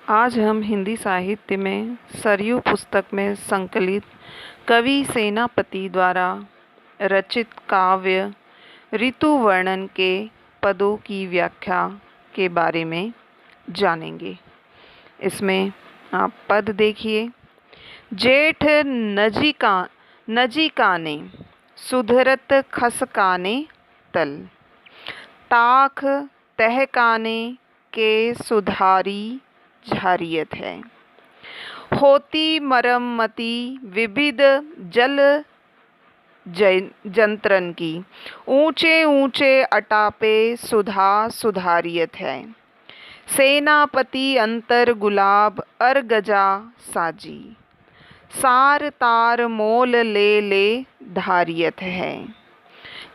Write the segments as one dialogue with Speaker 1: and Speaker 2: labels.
Speaker 1: आज हम हिंदी साहित्य में सरयू पुस्तक में संकलित कवि सेनापति द्वारा रचित काव्य ऋतु वर्णन के पदों की व्याख्या के बारे में जानेंगे। इसमें आप पद देखिए। जेठ नजीकाने सुधरत खसकाने तल, ताख तहकाने के सुधारी झारियत है। होती मरम्मती विविध जल जंत्रन की, ऊंचे ऊंचे अटापे सुधा सुधारियत है। सेनापति अंतर गुलाब अरगजा साजी, सार तार मोल ले ले धारियत है।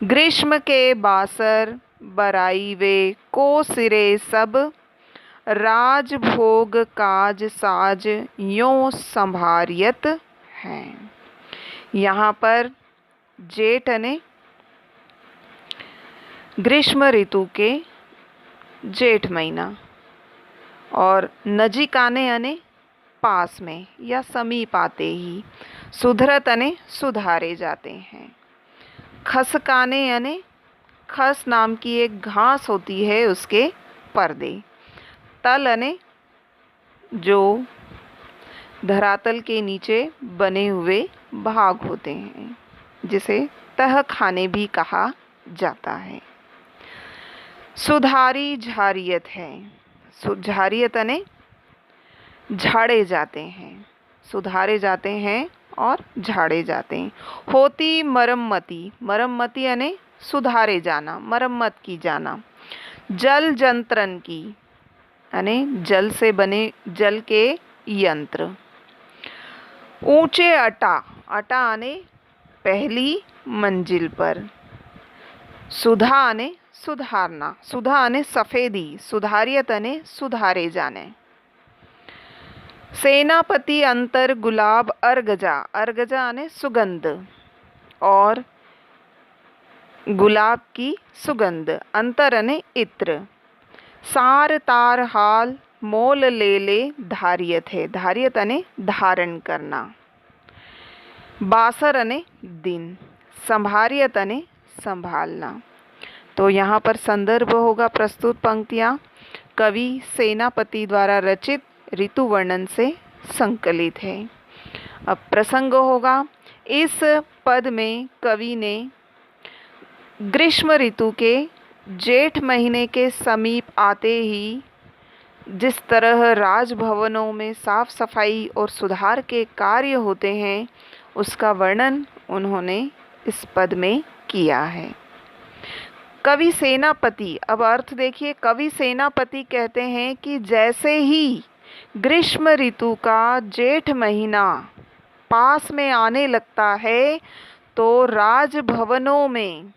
Speaker 1: ग्रीष्म के बासर बराई वे को सिरे सब, राजभोग काज साज यों संभारियत हैं। यहाँ पर जेठ ने ग्रीष्म ऋतु के जेठ महीना और नजीकाने अने पास में या समीप आते ही, सुधरत अने सुधारे जाते हैं। खसकाने अने खस नाम की एक घास होती है, उसके पर्दे। तल अने जो धरातल के नीचे बने हुए भाग होते हैं, जिसे तह खाने भी कहा जाता है। सुधारी झारियत है। झारियत अने झाड़े जाते हैं, सुधारे जाते हैं और झाड़े जाते हैं। होती मरम्मती, मरम्मती अने सुधारे जाना, मरम्मत की जाना। जल जंत्रन की अने जल से बने जल के यंत्र। ऊंचे अटा, अटा अने पहली मंजिल पर। सुधा अने सुधारना, सुधा अने सफेदी, सुधारियत अने सुधारे जाने। सेनापति अंतर गुलाब अरगजा, अरगजा अने सुगंध और गुलाब की सुगंध। अंतर अने इत्र। सार तार हाल मोल ले ले धारियत है, धारियत अने धारण करना। बासर अने दिन, संभारियत अने संभालना। तो यहाँ पर संदर्भ होगा प्रस्तुत पंक्तियाँ कवि सेनापति द्वारा रचित ऋतु वर्णन से संकलित है। अब प्रसंग होगा। इस पद में कवि ने ग्रीष्म ऋतु के जेठ महीने के समीप आते ही जिस तरह राजभवनों में साफ सफाई और सुधार के कार्य होते हैं, उसका वर्णन उन्होंने इस पद में किया है। कवि सेनापति, अब अर्थ देखिए। कवि सेनापति कहते हैं कि जैसे ही ग्रीष्म ऋतु का जेठ महीना पास में आने लगता है, तो राजभवनों में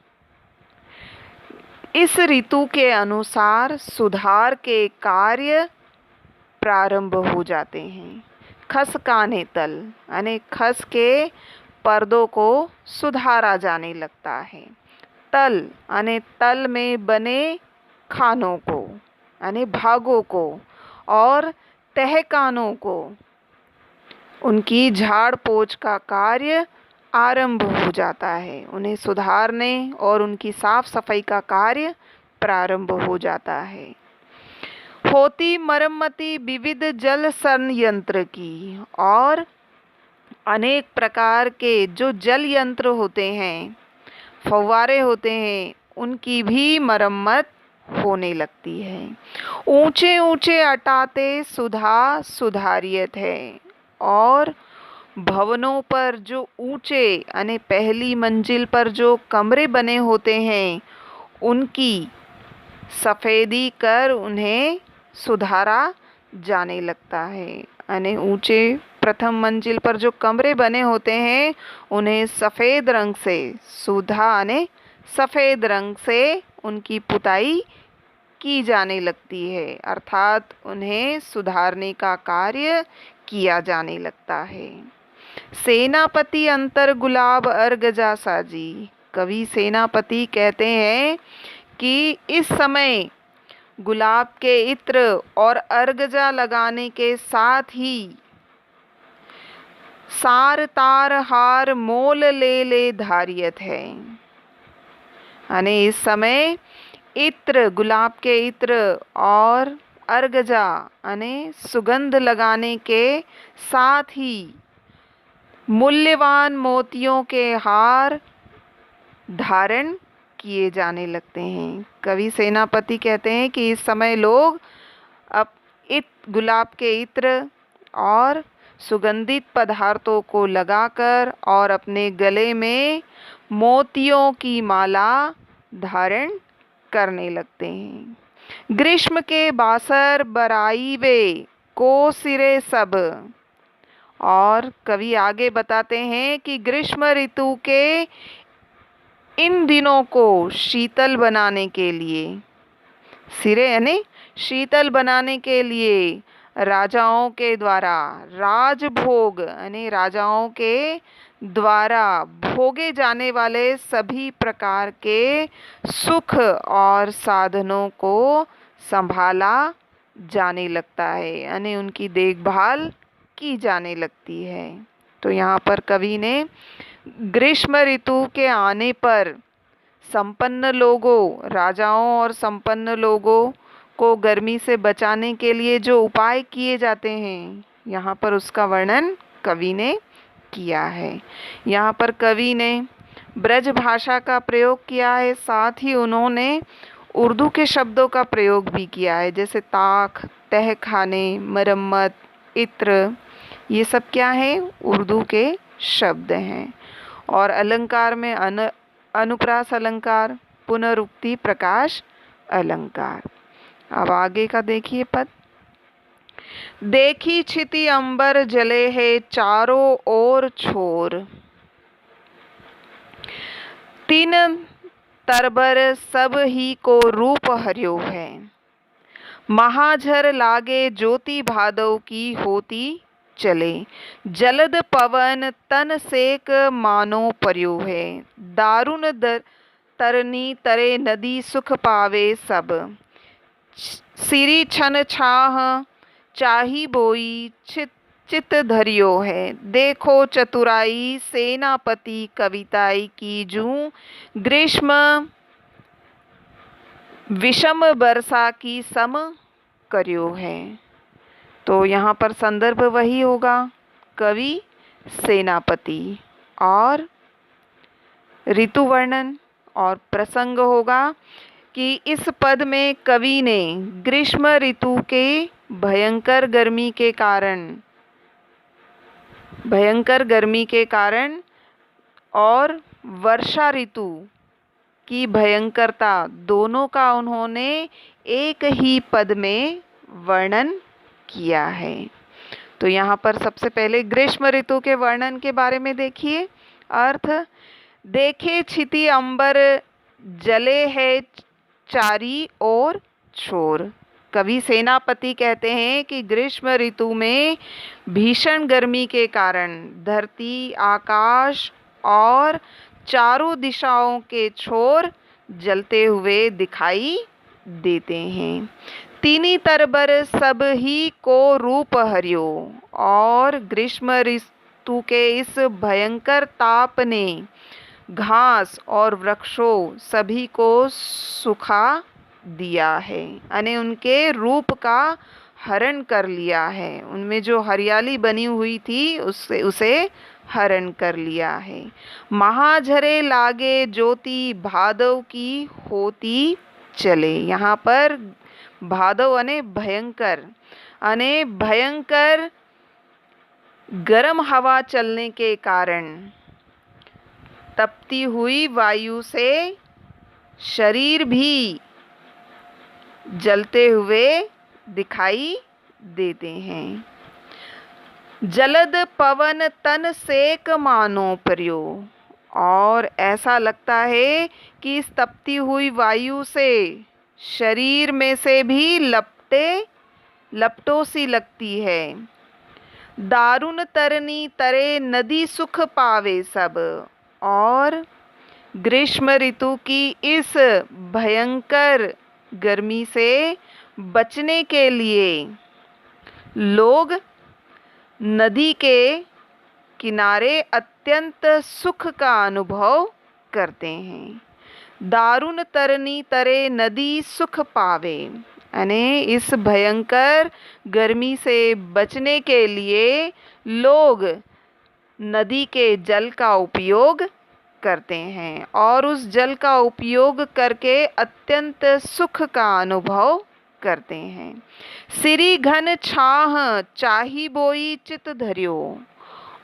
Speaker 1: इस ऋतु के अनुसार सुधार के कार्य प्रारंभ हो जाते हैं। खसकाने तल, यानी खस के पर्दों को सुधारा जाने लगता है। तल यानी तल में बने खानों को, यानी भागों को, और तहखानों को, उनकी झाड़ पोंछ का कार्य आरंभ हो जाता है। उन्हें सुधारने और उनकी साफ सफाई का कार्य प्रारंभ हो जाता है। होती मरम्मती विविध जल संयंत्र की, और अनेक प्रकार के जो जल यंत्र होते हैं, फव्वारे होते हैं, उनकी भी मरम्मत होने लगती है। ऊंचे ऊंचे अटाते सुधा सुधारियत है, और भवनों पर जो ऊंचे यानी पहली मंजिल पर जो कमरे बने होते हैं, उनकी सफ़ेदी कर उन्हें सुधारा जाने लगता है। यानी ऊंचे प्रथम मंजिल पर जो कमरे बने होते हैं, उन्हें सफ़ेद रंग से, सुधा यानी सफ़ेद रंग से उनकी पुताई की जाने लगती है, अर्थात उन्हें सुधारने का कार्य किया जाने लगता है। सेनापति अंतर गुलाब अरगजा साजी, कवि सेनापति कहते हैं कि इस समय गुलाब के इत्र और अर्गजा लगाने के साथ ही सार तार हार मोल ले ले धारियत है। यानी इस समय इत्र, गुलाब के इत्र और अर्गजा यानी सुगंध लगाने के साथ ही मूल्यवान मोतियों के हार धारण किए जाने लगते हैं। कवि सेनापति कहते हैं कि इस समय लोग अब गुलाब के इत्र और सुगंधित पदार्थों को लगाकर और अपने गले में मोतियों की माला धारण करने लगते हैं। ग्रीष्म के बासर बराई वे को सिरे सब। और कवि आगे बताते हैं कि ग्रीष्म ऋतु के इन दिनों को शीतल बनाने के लिए, सिरे यानी शीतल बनाने के लिए राजाओं के द्वारा, राजभोग यानी राजाओं के द्वारा भोगे जाने वाले सभी प्रकार के सुख और साधनों को संभाला जाने लगता है, यानी उनकी देखभाल की जाने लगती है। तो यहाँ पर कवि ने ग्रीष्म ऋतु के आने पर संपन्न लोगों, राजाओं और संपन्न लोगों को गर्मी से बचाने के लिए जो उपाय किए जाते हैं, यहाँ पर उसका वर्णन कवि ने किया है। यहाँ पर कवि ने ब्रज भाषा का प्रयोग किया है, साथ ही उन्होंने उर्दू के शब्दों का प्रयोग भी किया है, जैसे ताक, तहखाने, मरम्मत, इत्र, ये सब क्या है? उर्दू के शब्द हैं। और अलंकार में अनुप्रास अलंकार, पुनरुक्ति, प्रकाश अलंकार। अब आगे का देखिए पद। देखी छिति अंबर जले है चारों ओर छोर, तीन तरबर सब ही को रूप हर्यो है, महाझर लागे ज्योति भादव की होती चले, जलद पवन तन सेक मानो पर्यो है, दारुण तरनी तरे नदी सुख पावे सब, सिरी छन छाह चाही बोई चित धरियो है, देखो चतुराई सेनापति कविताई की जूं, ग्रीष्म विषम वर्षा की सम करियो है। तो यहाँ पर संदर्भ वही होगा, कवि सेनापति, और ऋतु वर्णन और प्रसंग होगा कि इस पद में कवि ने ग्रीष्म ऋतु के भयंकर गर्मी के कारण और वर्षा ऋतु की भयंकरता दोनों का उन्होंने एक ही पद में वर्णन किया है। तो यहाँ पर सबसे पहले ग्रीष्म ऋतु के वर्णन के बारे में देखिए। अर्थ, देखे छिति अंबर जले है चारी ओर छोर। कवि सेनापति कहते हैं कि ग्रीष्म ऋतु में भीषण गर्मी के कारण धरती, आकाश और चारों दिशाओं के छोर जलते हुए दिखाई देते हैं। तीनी तरबर सब ही को रूप हरियो। और ग्रीष्म ऋतु के इस भयंकर ताप ने घास और वृक्षों सभी को सुखा दिया है, यानी उनके रूप का हरण कर लिया है, उनमें जो हरियाली बनी हुई थी उसे हरण कर लिया है। महाझरे लागे ज्योति भादव की होती चले। यहाँ पर भादव यानी भयंकर गर्म हवा चलने के कारण तपती हुई वायु से शरीर भी जलते हुए दिखाई देते हैं। जलद पवन तन सेक मानो पर्यो। और ऐसा लगता है कि इस तपती हुई वायु से शरीर में से भी लपटों सी लगती है। दारुण तरनी तरे नदी सुख पावे सब। और ग्रीष्म ऋतु की इस भयंकर गर्मी से बचने के लिए लोग नदी के किनारे अत्यंत सुख का अनुभव करते हैं। दारुण तरनी तरे नदी सुख पावे, यानी इस भयंकर गर्मी से बचने के लिए लोग नदी के जल का उपयोग करते हैं और उस जल का उपयोग करके अत्यंत सुख का अनुभव करते हैं। सिरी घन छाह चाही बोई चित धर्यो,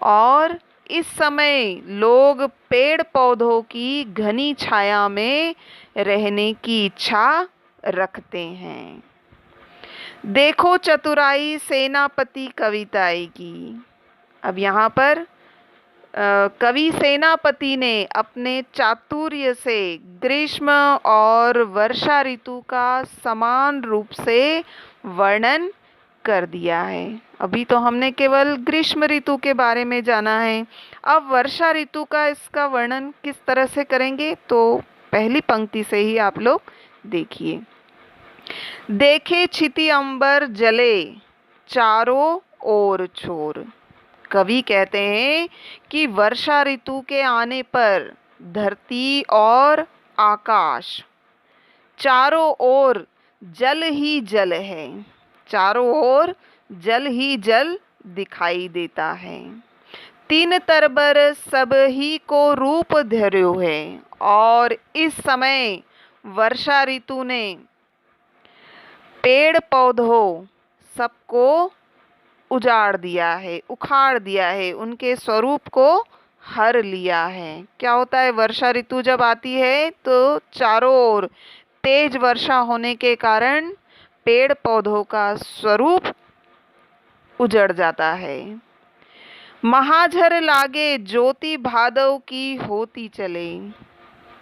Speaker 1: और इस समय लोग पेड़ पौधों की घनी छाया में रहने की इच्छा रखते हैं। देखो चतुराई सेनापति कविताई की। अब यहाँ पर कवि सेनापति ने अपने चातुर्य से ग्रीष्म और वर्षा ऋतु का समान रूप से वर्णन कर दिया है। अभी तो हमने केवल ग्रीष्म ऋतु के बारे में जाना है, अब वर्षा ऋतु का इसका वर्णन किस तरह से करेंगे, तो पहली पंक्ति से ही आप लोग देखिए। देखे छिति अंबर जले चारों ओर छोर। कवि कहते हैं कि वर्षा ऋतु के आने पर धरती और आकाश चारों ओर जल ही जल है, चारों ओर जल ही जल दिखाई देता है। तीन तरबर सब ही को रूप धर्यो है, और इस समय वर्षा ऋतु ने पेड़ पौधों सबको उजाड़ दिया है, उखाड़ दिया है, उनके स्वरूप को हर लिया है। क्या होता है, वर्षा ऋतु जब आती है तो चारों ओर तेज वर्षा होने के कारण पेड़ पौधों का स्वरूप उजड़ जाता है। महाझर लागे ज्योति भादव की होती चले।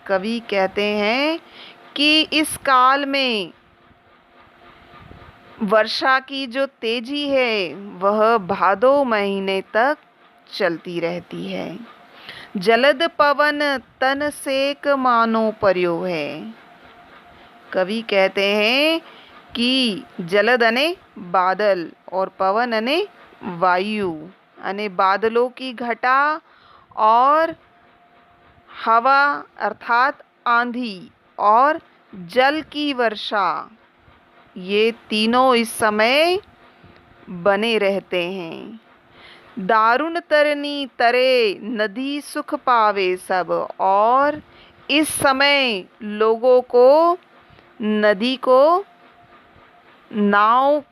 Speaker 1: कवि कहते हैं कि इस काल में वर्षा की जो तेजी है वह भादो महीने तक चलती रहती है। जलद पवन तन सेक मानो पर्यो है। कवि कहते हैं कि जलद अने बादल और पवन अने वायु, अने बादलों की घटा और हवा अर्थात आंधी और जल की वर्षा, ये तीनों इस समय बने रहते हैं। दारुण तरनी तरे नदी सुख पावे सब, और इस समय लोगों को नदी को नाव,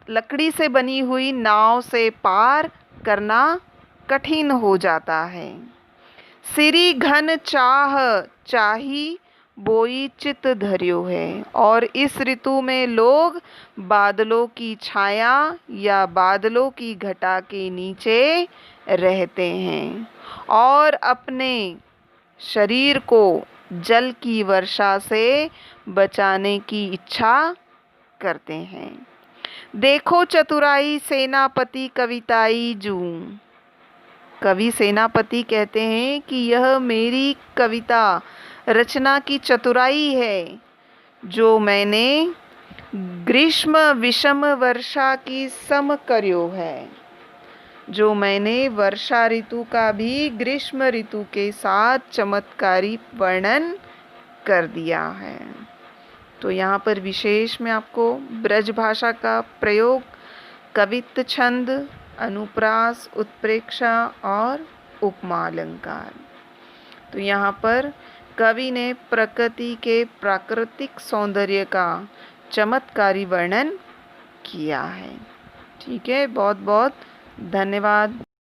Speaker 1: लकड़ी से बनी हुई नाव से पार करना कठिन हो जाता है। सिरी घन चाह चाही बोई चित धर्यो है, और इस ऋतु में लोग बादलों की छाया या बादलों की घटा के नीचे रहते हैं और अपने शरीर को जल की वर्षा से बचाने की इच्छा करते हैं। देखो चतुराई सेनापति कविताई जू। कवि सेनापति कहते हैं कि यह मेरी कविता रचना की चतुराई है, जो मैंने ग्रीष्म विषम वर्षा की सम कर्यो है, जो मैंने वर्षा ऋतु का भी ग्रीष्म ऋतु के साथ चमत्कारी वर्णन कर दिया है। तो यहाँ पर विशेष में आपको ब्रज भाषा का प्रयोग, कवित्त छंद, अनुप्रास, उत्प्रेक्षा और उपमा अलंकार। तो यहाँ पर कवि ने प्रकृति के प्राकृतिक सौंदर्य का चमत्कारी वर्णन किया है। ठीक है, बहुत बहुत धन्यवाद।